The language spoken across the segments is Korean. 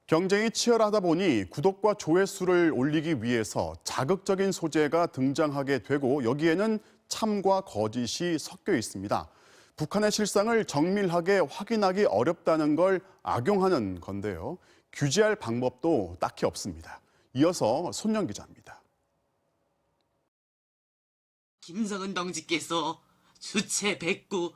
경쟁이 치열하다 보니 구독과 조회수를 올리기 위해서 자극적인 소재가 등장하게 되고 여기에는 참과 거짓이 섞여 있습니다. 북한의 실상을 정밀하게 확인하기 어렵다는 걸 악용하는 건데요. 규제할 방법도 딱히 없습니다. 이어서 손영 기자입니다. 김성은 동지께서 주체 109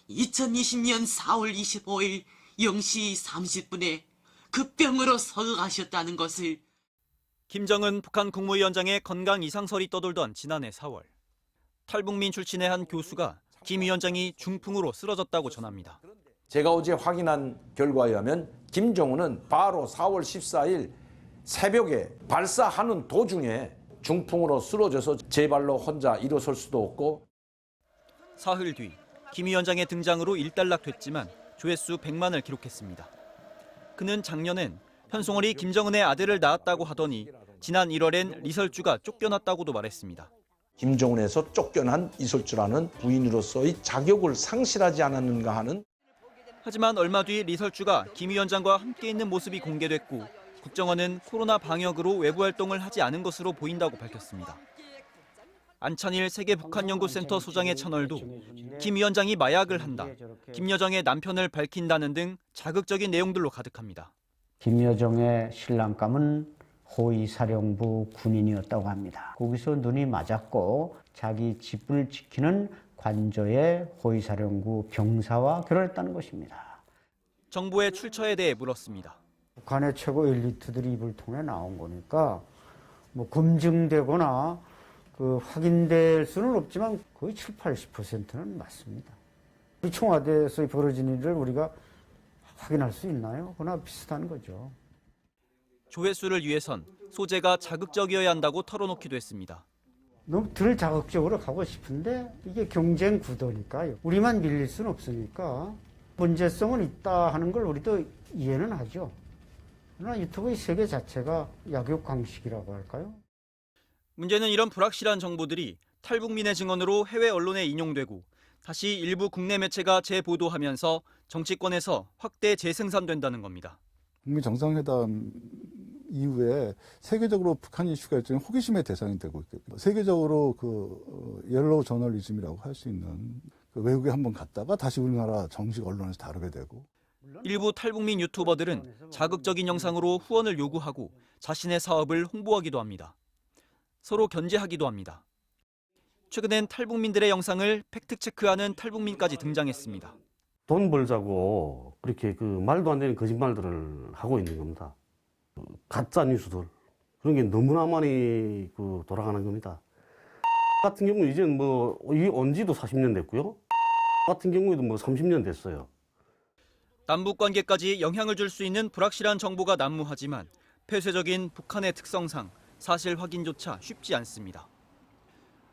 2020년 4월 25일 0시 30분에 급병으로 서거하셨다는 것을. 김정은 북한 국무위원장의 건강 이상설이 떠돌던 지난해 4월. 탈북민 출신의 한 교수가 김 위원장이 중풍으로 쓰러졌다고 전합니다. 제가 어제 확인한 결과에 의하면 김정은은 바로 4월 14일 새벽에 발사하는 도중에 중풍으로 쓰러져서 제 발로 혼자 일어설 수도 없고. 사흘 뒤 김 위원장의 등장으로 일단락됐지만 조회수 100만을 기록했습니다. 그는 작년엔 현송월이 김정은의 아들을 낳았다고 하더니 지난 1월엔 리설주가 쫓겨났다고도 말했습니다. 김정은에서 쫓겨난 이설주라는 부인으로서의 자격을 상실하지 않았는가 하는. 하지만 얼마 뒤 리설주가 김 위원장과 함께 있는 모습이 공개됐고 국정원은 코로나 방역으로 외부 활동을 하지 않은 것으로 보인다고 밝혔습니다. 안찬일 세계북한연구센터 소장의 채널도 김 위원장이 마약을 한다, 김여정의 남편을 밝힌다는 등 자극적인 내용들로 가득합니다. 김여정의 신랑감은 호위사령부 군인이었다고 합니다. 거기서 눈이 맞았고 자기 집을 지키는 관저의 호위사령부 병사와 결혼했다는 것입니다. 정부의 출처에 대해 물었습니다. 북한의 최고 엘리트들이 입을 통해 나온 거니까 뭐 검증되거나 확인될 수는 없지만 거의 7, 80%는 맞습니다. 우리 청와대에서 벌어진 일을 우리가 확인할 수 있나요? 그거나 비슷한 거죠. 조회수를 위해선 소재가 자극적이어야 한다고 털어놓기도 했습니다. 너무 덜 자극적으로 가고 싶은데 이게 경쟁 구도니까요. 우리만 밀릴 수는 없으니까 문제성은 있다 하는 걸 우리도 이해는 하죠. 그러나 유튜브의 세계 자체가 약육강식이라고 할까요? 문제는 이런 불확실한 정보들이 탈북민의 증언으로 해외 언론에 인용되고 다시 일부 국내 매체가 재보도하면서 정치권에서 확대 재생산된다는 겁니다. 북미 정상회담 이후에 세계적으로 북한 이슈가 일종의 호기심의 대상이 되고 있거든요. 세계적으로 옐로우 저널리즘이라고 할 수 있는 외국에 한번 갔다가 다시 우리나라 정식 언론에서 다루게 되고. 일부 탈북민 유튜버들은 자극적인 영상으로 후원을 요구하고 자신의 사업을 홍보하기도 합니다. 서로 견제하기도 합니다. 최근엔 탈북민들의 영상을 팩트체크하는 탈북민까지 등장했습니다. 돈 벌자고 그렇게 말도 안 되는 거짓말들을 하고 있는 겁니다. 가짜 뉴스들 그런 게 너무나 많이 돌아가는 겁니다. 같은 경우 이제는 이 온지도 40년 됐고요. 같은 경우에도 30년 됐어요. 남북 관계까지 영향을 줄 수 있는 불확실한 정보가 난무하지만 폐쇄적인 북한의 특성상 사실 확인조차 쉽지 않습니다.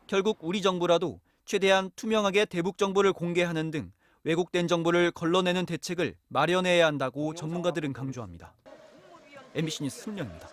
결국 우리 정부라도 최대한 투명하게 대북 정보를 공개하는 등 왜곡된 정보를 걸러내는 대책을 마련해야 한다고 전문가들은 강조합니다. MBC 뉴스 손영입니다.